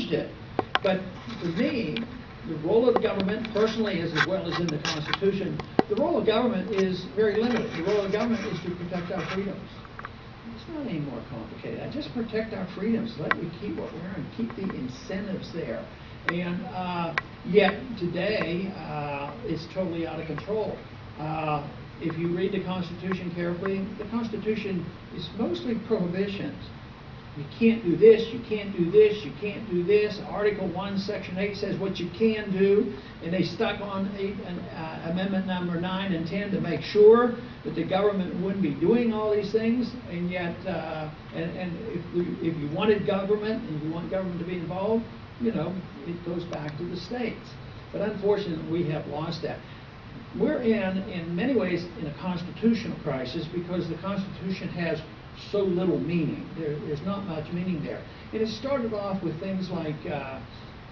changed it. But for me, the role of government, personally as well as in the Constitution, the role of government is very limited. The role of government is to protect our freedoms. It's not any more complicated. I just protect our freedoms, let me keep what we're in, keep the incentives there. And yet today, it's totally out of control. If you read the Constitution carefully, the Constitution is mostly prohibitions. You can't do this, you can't do this, you can't do this. Article 1, Section 8 says what you can do, and they stuck on Amendment number 9 and 10 to make sure that the government wouldn't be doing all these things, and yet, if you wanted government, and you want government to be involved, you know, it goes back to the states. But unfortunately, we have lost that. We're in many ways, in a constitutional crisis because the Constitution has so little meaning. There's not much meaning there. And it started off with things like,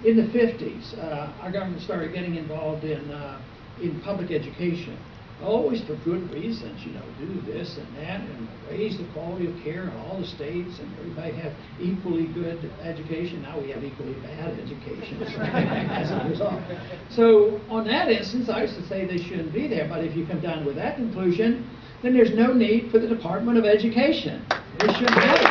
in the 50s, our government started getting involved in public education. Always for good reasons, you know, do this and that, and raise the quality of care in all the states, and everybody have equally good education. Now we have equally bad education as a result. So on that instance, I used to say they shouldn't be there, but if you come down with that conclusion, then there's no need for the Department of Education. We shouldn't have it.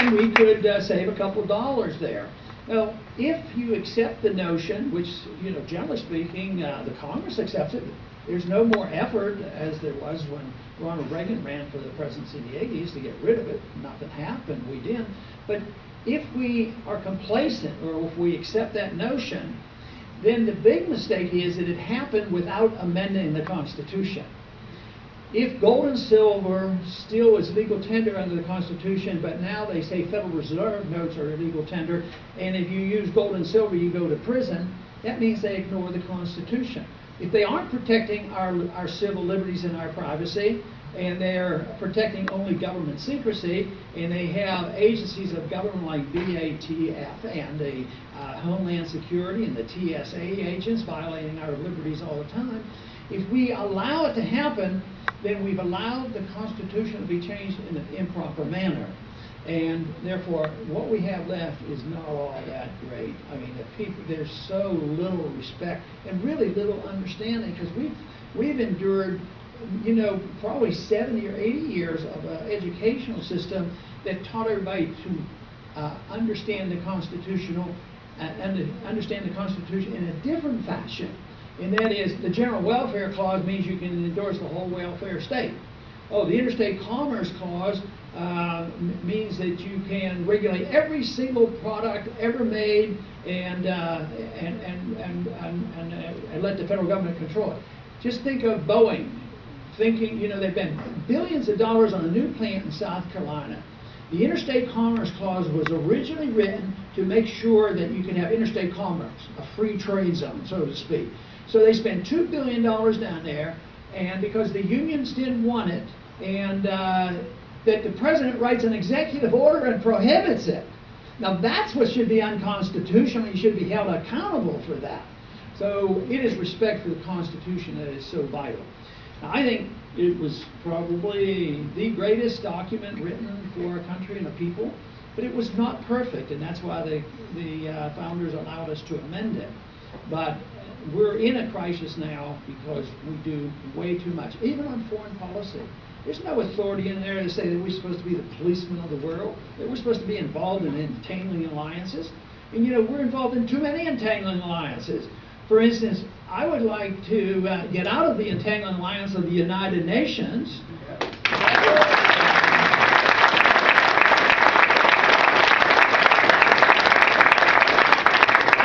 And we could save a couple of dollars there. Now, if you accept the notion, which, you know, generally speaking, the Congress accepts it, there's no more effort, as there was when Ronald Reagan ran for the presidency in the 80s to get rid of it. Nothing happened, we didn't. But if we are complacent, or if we accept that notion, then the big mistake is that it happened without amending the Constitution. If gold and silver still is legal tender under the Constitution, but now they say Federal Reserve notes are illegal tender, and if you use gold and silver, you go to prison, that means they ignore the Constitution. If they aren't protecting our civil liberties and our privacy, and they're protecting only government secrecy, and they have agencies of government like BATF and the Homeland Security and the TSA agents violating our liberties all the time, if we allow it to happen, then we've allowed the Constitution to be changed in an improper manner. And therefore, what we have left is not all that great. I mean, the people, there's so little respect and really little understanding, because we've endured, you know, probably 70 or 80 years of an educational system that taught everybody to understand the constitutional understand the Constitution in a different fashion. And that is, the General Welfare Clause means you can endorse the whole welfare state. Oh, the Interstate Commerce Clause means that you can regulate every single product ever made and let the federal government control it. Just think of Boeing. Thinking, you know, they've spent billions of dollars on a new plant in South Carolina. The Interstate Commerce Clause was originally written to make sure that you can have interstate commerce, a free trade zone, so to speak. So they spent $2 billion down there, and because the unions didn't want it, and that the president writes an executive order and prohibits it. Now that's what should be unconstitutional. You should be held accountable for that. So it is respect for the Constitution that is so vital. Now, I think it was probably the greatest document written for our country and the people, but it was not perfect, and that's why the founders allowed us to amend it. But we're in a crisis now because we do way too much, even on foreign policy. There's no authority in there to say that we're supposed to be the policemen of the world, that we're supposed to be involved in entangling alliances. And you know, we're involved in too many entangling alliances. For instance, I would like to get out of the entangling alliance of the United Nations.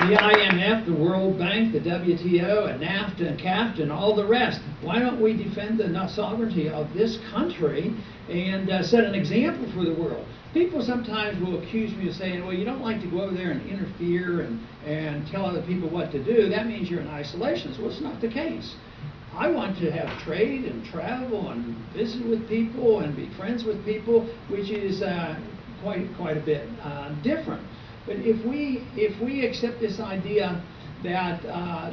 The IMF, the World Bank, the WTO, and NAFTA and CAFTA and all the rest. Why don't we defend the sovereignty of this country and set an example for the world? People sometimes will accuse me of saying, well, you don't like to go over there and interfere and tell other people what to do. That means you're an isolationist. Well, it's not the case. I want to have trade and travel and visit with people and be friends with people, which is quite a bit different. But if we accept this idea that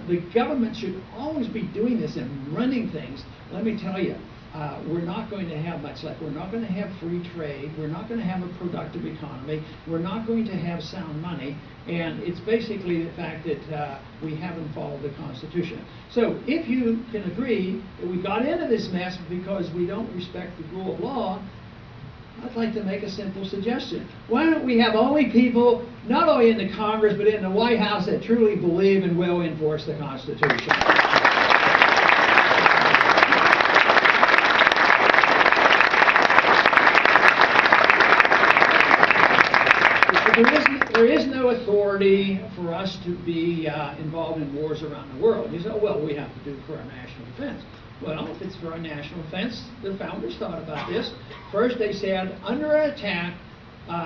the government should always be doing this and running things, let me tell you, we're not going to have much left. We're not going to have free trade. We're not going to have a productive economy. We're not going to have sound money. And it's basically the fact that we haven't followed the Constitution. So if you can agree that we got into this mess because we don't respect the rule of law, I'd like to make a simple suggestion. Why don't we have only people, not only in the Congress, but in the White House that truly believe and will enforce the Constitution? There is no authority for us to be involved in wars around the world. You say, oh, well, we have to do it for our national defense. Well, if it's for our national defense, the founders thought about this. First, they said, under attack,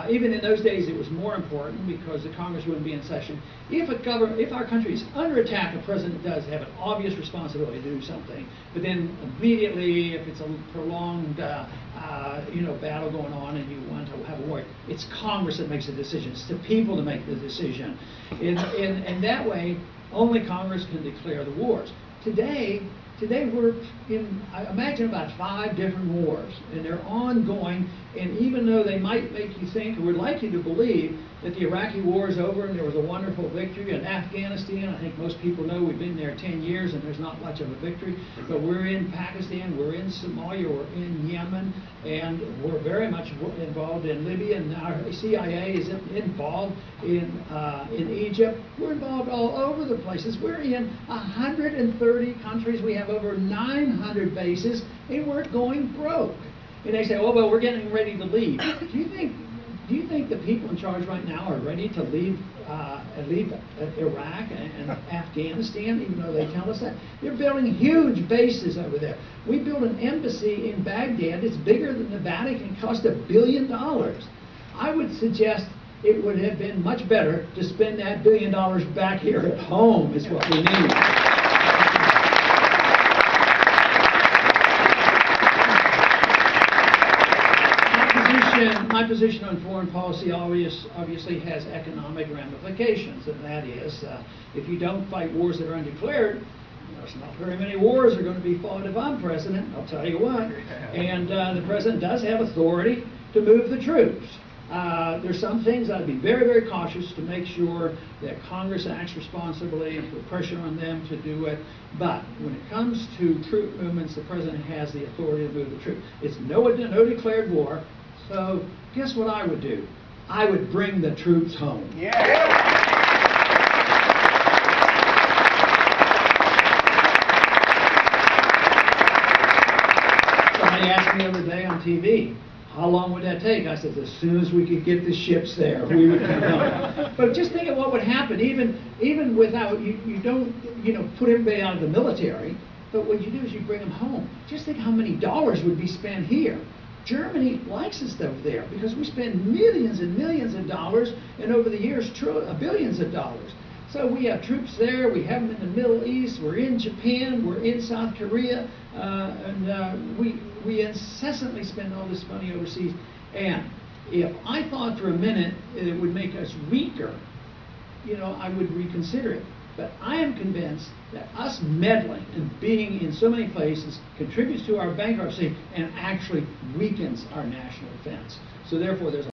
even in those days it was more important because the Congress wouldn't be in session. If our country is under attack, the president does have an obvious responsibility to do something. But then immediately, if it's a prolonged battle going on and you want to have a war, it's Congress that makes the decision. It's the people to make the decision. And that way, only Congress can declare the wars. Today we're in, I imagine, about 5 different wars, and they're ongoing. And even though they might make you think, or would like you to believe, that the Iraqi war is over and there was a wonderful victory in Afghanistan, I think most people know we've been there 10 years and there's not much of a victory. But we're in Pakistan, we're in Somalia, we're in Yemen, and we're very much involved in Libya, and our CIA is involved in Egypt. We're involved all over the places. We're in 130 countries. We have over 900 bases, and we're going broke. And they say, oh, well, we're getting ready to leave. Do you think the people in charge right now are ready to leave Iraq and Afghanistan, even though they tell us that? They're building huge bases over there. We built an embassy in Baghdad. It's bigger than the Vatican. It cost $1 billion. I would suggest it would have been much better to spend that $1 billion back here at home is what we need. My position on foreign policy obviously has economic ramifications, and that is, if you don't fight wars that are undeclared, there's not very many wars are going to be fought if I'm president, I'll tell you what. And the president does have authority to move the troops. There's some things I'd be very, very cautious to make sure that Congress acts responsibly and put pressure on them to do it. But when it comes to troop movements, the president has the authority to move the troops. It's no declared war. So guess what I would do? I would bring the troops home. Yeah. Somebody asked me the other day on TV, how long would that take? I said, as soon as we could get the ships there, we would come home. But just think of what would happen, even without, you don't put everybody out of the military, but what you do is you bring them home. Just think how many dollars would be spent here. Germany likes us over there because we spend millions and millions of dollars, and over the years, billions of dollars. So we have troops there, we have them in the Middle East, we're in Japan, we're in South Korea, and we incessantly spend all this money overseas. And if I thought for a minute it would make us weaker, I would reconsider it. But I am convinced that us meddling and being in so many places contributes to our bankruptcy and actually weakens our national defense. So therefore, there's